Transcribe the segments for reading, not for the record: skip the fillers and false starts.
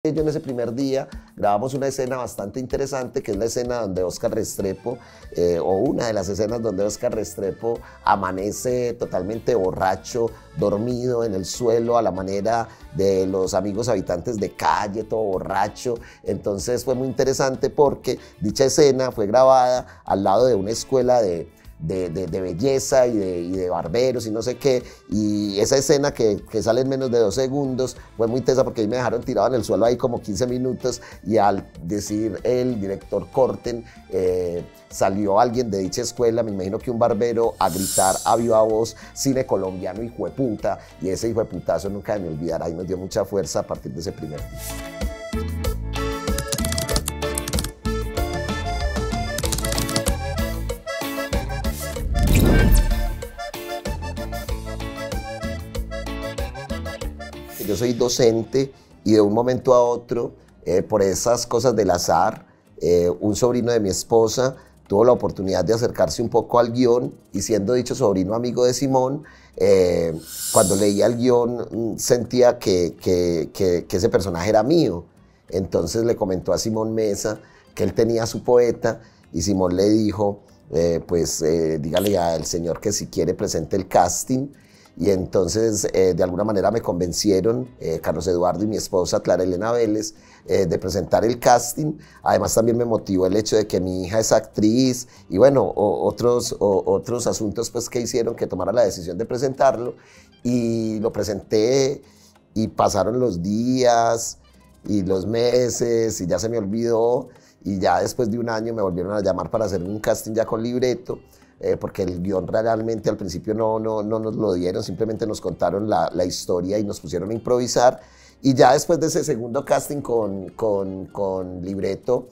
Yo en ese primer día grabamos una escena bastante interesante, que es la escena donde Óscar Restrepo, o una de las escenas donde Óscar Restrepo amanece totalmente borracho, dormido en el suelo a la manera de los amigos habitantes de calle, todo borracho. Entonces fue muy interesante porque dicha escena fue grabada al lado de una escuela de belleza y de barberos y no sé qué, y esa escena que sale en menos de 2 segundos fue muy tesa porque ahí me dejaron tirado en el suelo ahí como 15 minutos y al decir el director corten, salió alguien de dicha escuela, me imagino que un barbero, a gritar a viva voz: cine colombiano hijueputa, y ese hijueputazo nunca me olvidará y nos dio mucha fuerza a partir de ese primer día. Yo soy docente y de un momento a otro, por esas cosas del azar, un sobrino de mi esposa tuvo la oportunidad de acercarse un poco al guión y, siendo dicho sobrino amigo de Simón, cuando leía el guión sentía que ese personaje era mío. Entonces le comentó a Simón Mesa que él tenía a su poeta y Simón le dijo, dígale al señor que si quiere presente el casting. Y entonces, de alguna manera me convencieron, Carlos Eduardo y mi esposa, Clara Elena Vélez, de presentar el casting. Además, también me motivó el hecho de que mi hija es actriz y, bueno, otros asuntos pues, que hicieron que tomara la decisión de presentarlo. Y lo presenté y pasaron los días y los meses y ya se me olvidó. Y ya después de un año me volvieron a llamar para hacer un casting ya con libreto. Porque el guión realmente al principio no nos lo dieron, simplemente nos contaron la historia y nos pusieron a improvisar. Y ya después de ese segundo casting con libreto,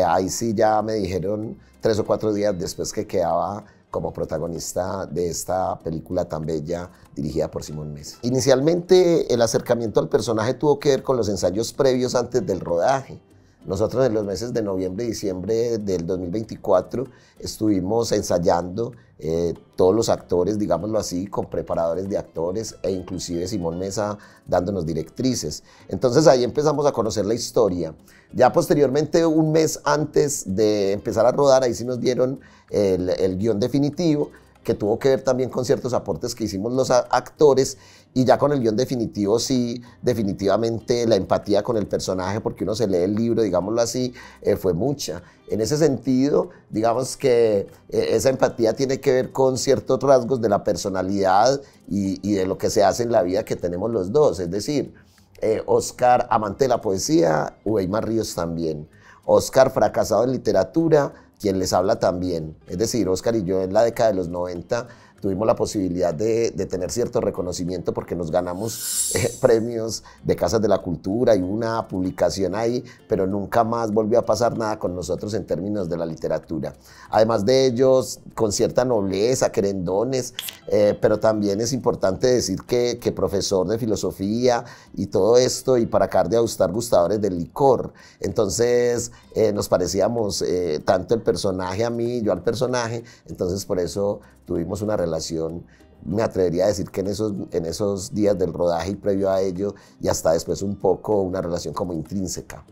ahí sí ya me dijeron 3 o 4 días después que quedaba como protagonista de esta película tan bella dirigida por Simón Mesa. Inicialmente el acercamiento al personaje tuvo que ver con los ensayos previos antes del rodaje. Nosotros en los meses de noviembre y diciembre del 2024 estuvimos ensayando, todos los actores, digámoslo así, con preparadores de actores e inclusive Simón Mesa dándonos directrices. Entonces ahí empezamos a conocer la historia. Ya posteriormente, un mes antes de empezar a rodar, ahí sí nos dieron el guión definitivo, que tuvo que ver también con ciertos aportes que hicimos los actores, y ya con el guión definitivo sí, definitivamente la empatía con el personaje, porque uno se lee el libro, digámoslo así, fue mucha. En ese sentido, digamos que esa empatía tiene que ver con ciertos rasgos de la personalidad y de lo que se hace en la vida que tenemos los dos, es decir, Óscar, amante de la poesía, Uweimar Ríos también. Óscar, fracasado en literatura, quien les habla también. Es decir, Óscar y yo en la década de los 90 tuvimos la posibilidad de tener cierto reconocimiento porque nos ganamos premios de Casas de la Cultura y una publicación ahí, pero nunca más volvió a pasar nada con nosotros en términos de la literatura. Además de ellos, con cierta nobleza, querendones, pero también es importante decir que profesor de filosofía y todo esto, y para acabar de gustar, gustadores del licor. Entonces nos parecíamos tanto el personaje a mí, yo al personaje, entonces por eso tuvimos una relación, me atrevería a decir que en esos días del rodaje y previo a ello, y hasta después un poco una relación como intrínseca.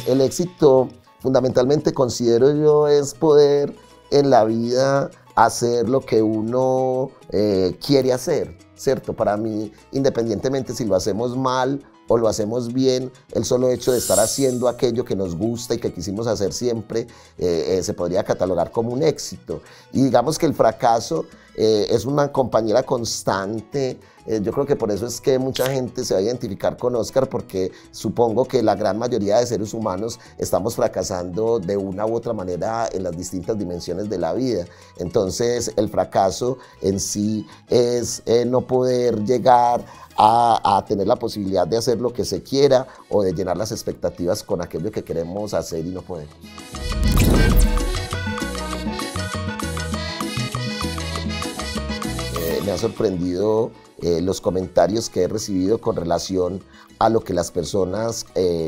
El éxito, fundamentalmente considero yo, es poder en la vida hacer lo que uno quiere hacer, ¿cierto? Para mí, independientemente si lo hacemos mal o lo hacemos bien, el solo hecho de estar haciendo aquello que nos gusta y que quisimos hacer siempre, se podría catalogar como un éxito. Y digamos que el fracaso es una compañera constante. Yo creo que por eso es que mucha gente se va a identificar con Óscar, porque supongo que la gran mayoría de seres humanos estamos fracasando de una u otra manera en las distintas dimensiones de la vida. Entonces el fracaso en sí es no poder llegar a tener la posibilidad de hacer lo que se quiera o de llenar las expectativas con aquello que queremos hacer y no podemos. Me me ha sorprendido los comentarios que he recibido con relación a lo que las personas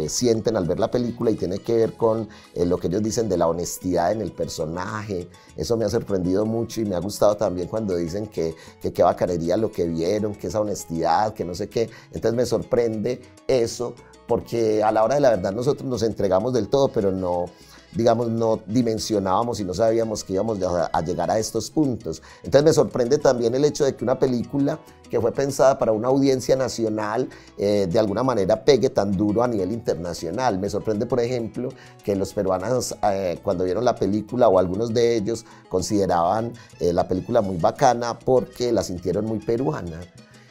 sienten al ver la película, y tiene que ver con lo que ellos dicen de la honestidad en el personaje. Eso me ha sorprendido mucho, y me ha gustado también cuando dicen que qué bacanería lo que vieron, que esa honestidad, que no sé qué. Entonces me sorprende eso, porque a la hora de la verdad nosotros nos entregamos del todo, pero no, digamos, no dimensionábamos y no sabíamos que íbamos a llegar a estos puntos. Entonces me sorprende también el hecho de que una película que fue pensada para una audiencia nacional de alguna manera pegue tan duro a nivel internacional. Me sorprende, por ejemplo, que los peruanos cuando vieron la película, o algunos de ellos, consideraban la película muy bacana porque la sintieron muy peruana.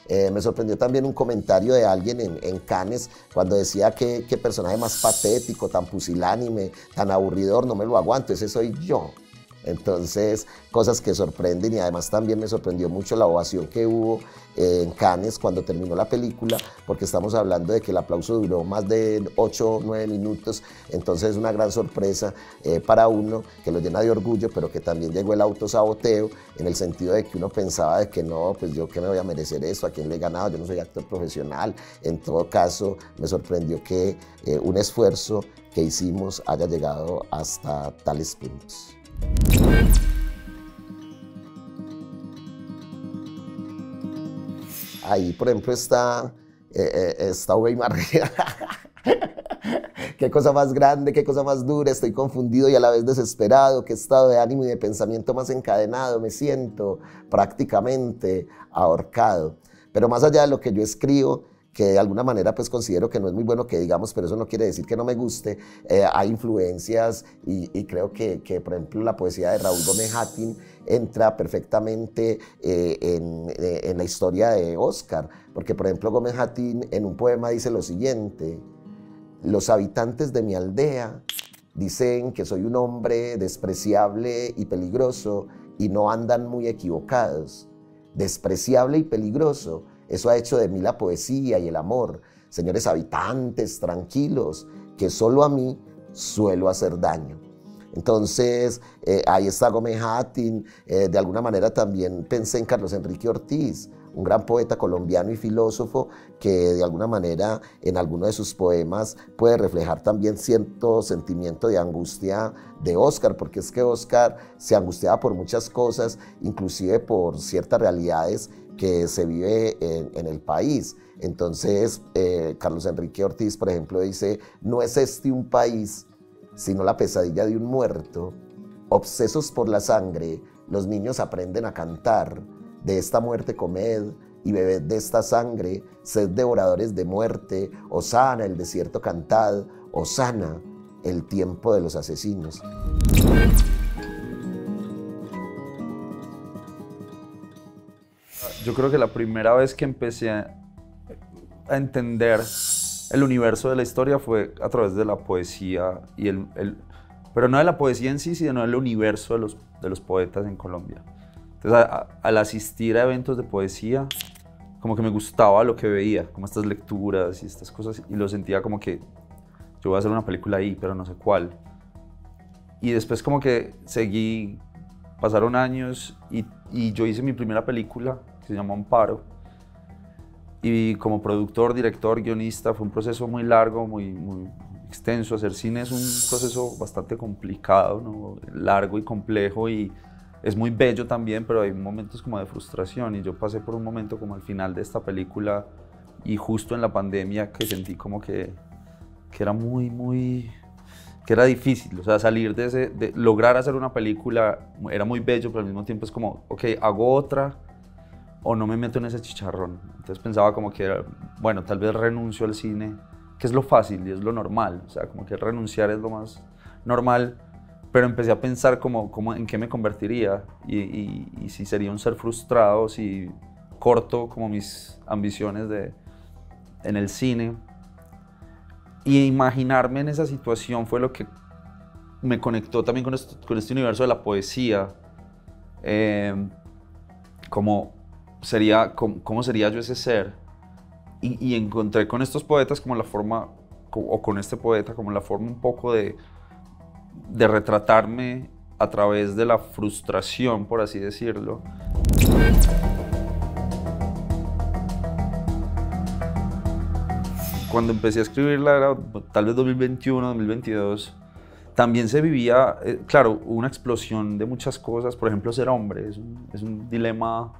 Me sorprendió también un comentario de alguien en Cannes cuando decía que qué personaje más patético, tan pusilánime, tan aburridor, no me lo aguanto, ese soy yo. Entonces, cosas que sorprenden, y además también me sorprendió mucho la ovación que hubo en Cannes cuando terminó la película, porque estamos hablando de que el aplauso duró más de 8 o 9 minutos, entonces es una gran sorpresa para uno, que lo llena de orgullo, pero que también llegó el autosaboteo, en el sentido de que uno pensaba de que no, pues yo qué me voy a merecer esto, a quién le he ganado, yo no soy actor profesional. En todo caso, me sorprendió que un esfuerzo que hicimos haya llegado hasta tales puntos. Ahí, por ejemplo, está Weimar. Qué cosa más grande, qué cosa más dura, estoy confundido y a la vez desesperado, qué estado de ánimo y de pensamiento más encadenado, me siento prácticamente ahorcado. Pero más allá de lo que yo escribo, que de alguna manera pues considero que no es muy bueno que digamos, pero eso no quiere decir que no me guste, hay influencias, y creo que, por ejemplo, la poesía de Raúl Gómez Hattin entra perfectamente en la historia de Oscar, porque por ejemplo Gómez Hattin en un poema dice lo siguiente: los habitantes de mi aldea dicen que soy un hombre despreciable y peligroso, y no andan muy equivocados. Despreciable y peligroso, eso ha hecho de mí la poesía y el amor. Señores habitantes, tranquilos, que solo a mí suelo hacer daño. Entonces, ahí está Gómez Hattin. De alguna manera también pensé en Carlos Enrique Ortiz, un gran poeta colombiano y filósofo que de alguna manera en alguno de sus poemas puede reflejar también cierto sentimiento de angustia de Oscar, porque es que Oscar se angustiaba por muchas cosas, inclusive por ciertas realidades que se vive en el país. Entonces, Carlos Enrique Ortiz, por ejemplo, dice: no es este un país, sino la pesadilla de un muerto. Obsesos por la sangre, los niños aprenden a cantar. De esta muerte comed y bebed de esta sangre, sed devoradores de muerte. Hosana, el desierto cantad. Hosana, el tiempo de los asesinos. Yo creo que la primera vez que empecé a entender el universo de la historia fue a través de la poesía, y pero no de la poesía en sí, sino del universo de los poetas en Colombia. Entonces, al asistir a eventos de poesía, como que me gustaba lo que veía, como estas lecturas y estas cosas, y lo sentía como que yo voy a hacer una película ahí, pero no sé cuál. Y después como que seguí, pasaron años, y yo hice mi primera película, que se llama Amparo. Y como productor, director, guionista, fue un proceso muy largo, muy extenso. Hacer cine es un proceso bastante complicado, ¿no? Largo y complejo, y es muy bello también, pero hay momentos como de frustración. Y yo pasé por un momento como al final de esta película, y justo en la pandemia, que sentí como que era que era difícil, o sea, salir de lograr hacer una película era muy bello, pero al mismo tiempo es como, ok, hago otra o no me meto en ese chicharrón. Entonces pensaba como que, bueno, tal vez renuncio al cine, que es lo fácil y es lo normal, o sea, como que renunciar es lo más normal, pero empecé a pensar como en qué me convertiría, y si sería un ser frustrado, si corto como mis ambiciones en el cine. Y imaginarme en esa situación fue lo que me conectó también con este universo de la poesía. ¿Cómo sería yo ese ser? Y encontré con estos poetas como la forma, o con este poeta como la forma un poco de retratarme a través de la frustración, por así decirlo. cuando empecé a escribirla era tal vez 2021, 2022. También se vivía, claro, una explosión de muchas cosas. Por ejemplo, ser hombre es un dilema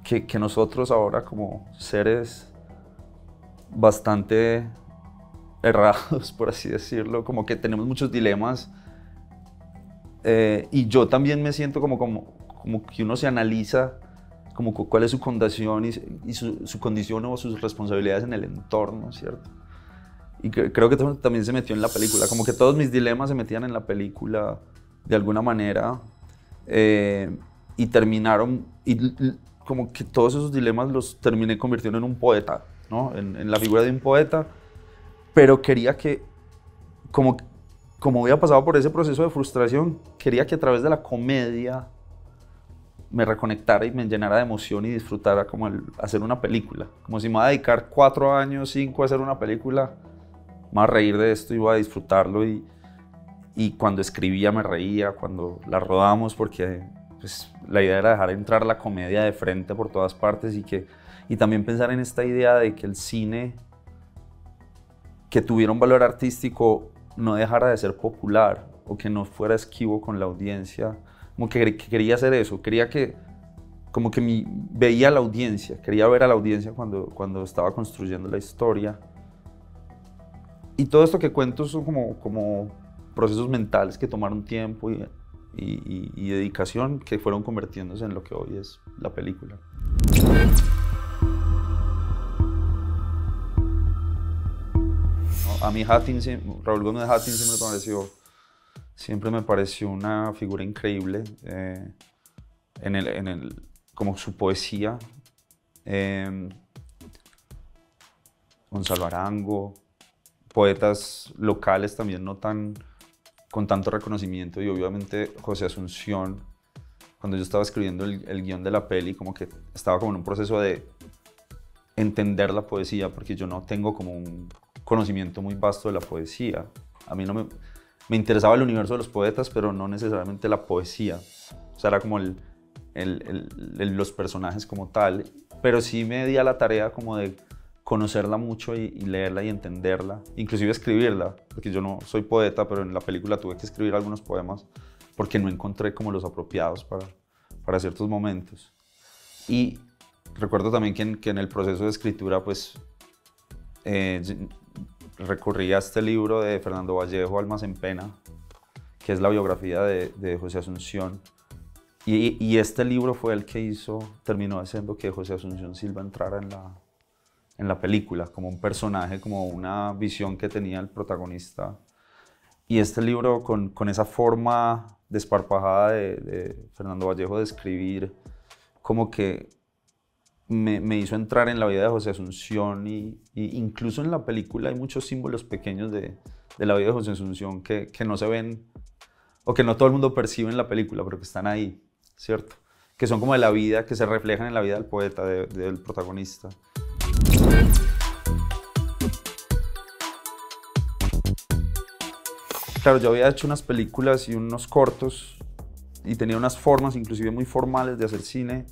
que nosotros ahora como seres bastante errados, por así decirlo, como que tenemos muchos dilemas. Y yo también me siento como que uno se analiza como cuál es su condición y su condición o sus responsabilidades en el entorno, ¿cierto? Y creo que eso también se metió en la película, como que todos mis dilemas se metían en la película de alguna manera, y terminaron, y como que todos esos dilemas los terminé convirtiendo en un poeta, ¿no? En la figura de un poeta, pero quería que, como había pasado por ese proceso de frustración, quería que a través de la comedia me reconectara y me llenara de emoción y disfrutara como hacer una película. Como si me iba a dedicar 4 años, 5 a hacer una película, me iba a reír de esto y iba a disfrutarlo. Y cuando escribía me reía, cuando la rodamos, porque pues, la idea era dejar entrar la comedia de frente por todas partes y también pensar en esta idea de que el cine que tuviera un valor artístico no dejara de ser popular o que no fuera esquivo con la audiencia. Como que quería hacer eso, quería que, como que veía a la audiencia, quería ver a la audiencia cuando estaba construyendo la historia. Y todo esto que cuento son como procesos mentales que tomaron tiempo y dedicación que fueron convirtiéndose en lo que hoy es la película. A mí Raúl Gómez Hattin siempre me pareció una figura increíble como su poesía. Gonzalo Arango, poetas locales también no tan con tanto reconocimiento, y obviamente José Asunción. Cuando yo estaba escribiendo el guión de la peli, como que estaba como en un proceso de entender la poesía, porque yo no tengo como un conocimiento muy vasto de la poesía. A mí no me interesaba el universo de los poetas, pero no necesariamente la poesía. O sea, era como los personajes como tal. Pero sí me di a la tarea como de conocerla mucho y leerla y entenderla, inclusive escribirla, porque yo no soy poeta, pero en la película tuve que escribir algunos poemas porque no encontré como los apropiados para ciertos momentos. Y recuerdo también que en el proceso de escritura, pues, recurrí a este libro de Fernando Vallejo, Almas en Pena, que es la biografía de José Asunción. Y este libro fue el que terminó haciendo que José Asunción Silva entrara en la película, como un personaje, como una visión que tenía el protagonista. Y este libro, con esa forma desparpajada de Fernando Vallejo de escribir, como que me hizo entrar en la vida de José Asunción, y incluso en la película hay muchos símbolos pequeños de la vida de José Asunción que no se ven, o que no todo el mundo percibe en la película, pero que están ahí, ¿cierto? Que son como de la vida, que se reflejan en la vida del poeta, del protagonista. Claro, yo había hecho unas películas y unos cortos y tenía unas formas inclusive muy formales de hacer cine,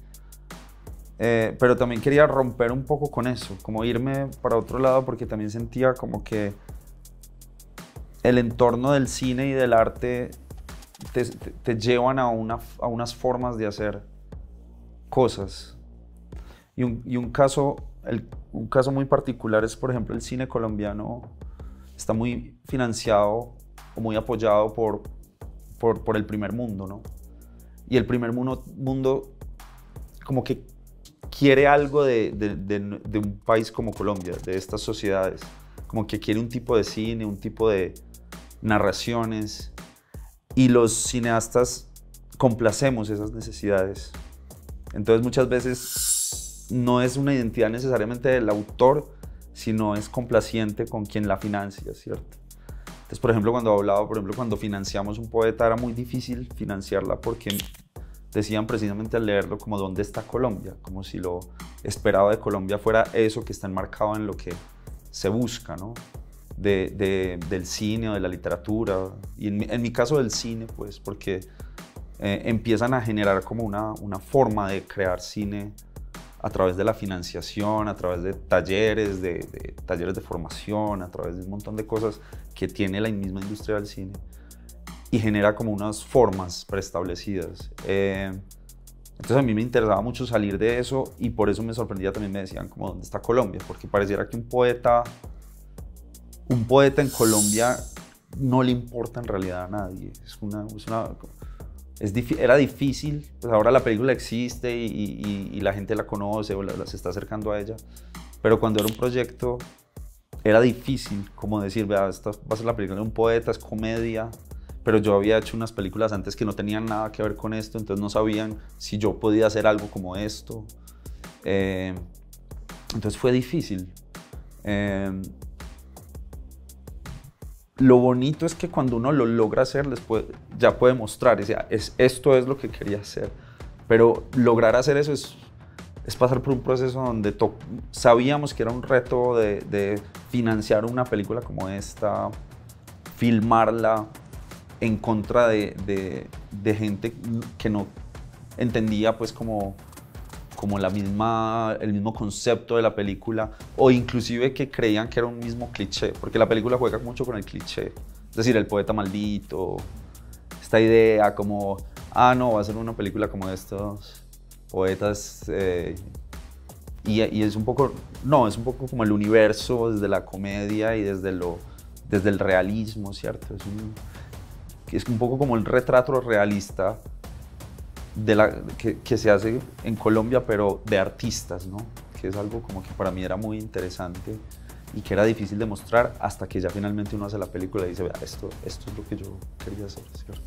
pero también quería romper un poco con eso, como irme para otro lado, porque también sentía como que el entorno del cine y del arte te llevan a unas formas de hacer cosas. Y un caso muy particular es, por ejemplo, el cine colombiano está muy financiado o muy apoyado por el primer mundo, ¿no? Y el primer mundo como que quiere algo de un país como Colombia, de estas sociedades, como que quiere un tipo de cine, un tipo de narraciones, y los cineastas complacemos esas necesidades. Entonces muchas veces no es una identidad necesariamente del autor, sino es complaciente con quien la financia, ¿cierto? Entonces, por ejemplo, cuando financiamos un poeta, era muy difícil financiarla porque decían precisamente al leerlo como ¿dónde está Colombia? Como si lo esperado de Colombia fuera eso que está enmarcado en lo que se busca, ¿no? Del cine o de la literatura. Y en mi caso del cine, pues, porque empiezan a generar como una forma de crear cine a través de la financiación, a través de talleres, de talleres de formación, a través de un montón de cosas que tiene la misma industria del cine y genera como unas formas preestablecidas. Entonces a mí me interesaba mucho salir de eso y por eso me sorprendía también, me decían como ¿dónde está Colombia? Porque pareciera que un poeta en Colombia no le importa en realidad a nadie. Era difícil, pues ahora la película existe y la gente la conoce o se está acercando a ella, pero cuando era un proyecto era difícil como decir, vea, esta va a ser la película de un poeta, es comedia, pero yo había hecho unas películas antes que no tenían nada que ver con esto, entonces no sabían si yo podía hacer algo como esto. Entonces fue difícil. Lo bonito es que cuando uno lo logra hacer, ya puede mostrar, esto es lo que quería hacer. Pero lograr hacer eso es pasar por un proceso donde sabíamos que era un reto de financiar una película como esta, filmarla en contra de gente que no entendía pues como el mismo concepto de la película, o inclusive que creían que era un mismo cliché, porque la película juega mucho con el cliché, es decir, el poeta maldito, esta idea como, no, va a ser una película como estos poetas, y es un poco, no, es un poco como el universo desde la comedia y desde el realismo, ¿cierto? Es un poco como el retrato realista que se hace en Colombia, pero de artistas, ¿no? Que es algo como que para mí era muy interesante y que era difícil de mostrar hasta que ya finalmente uno hace la película y dice, vea, esto es lo que yo quería hacer, ¿cierto?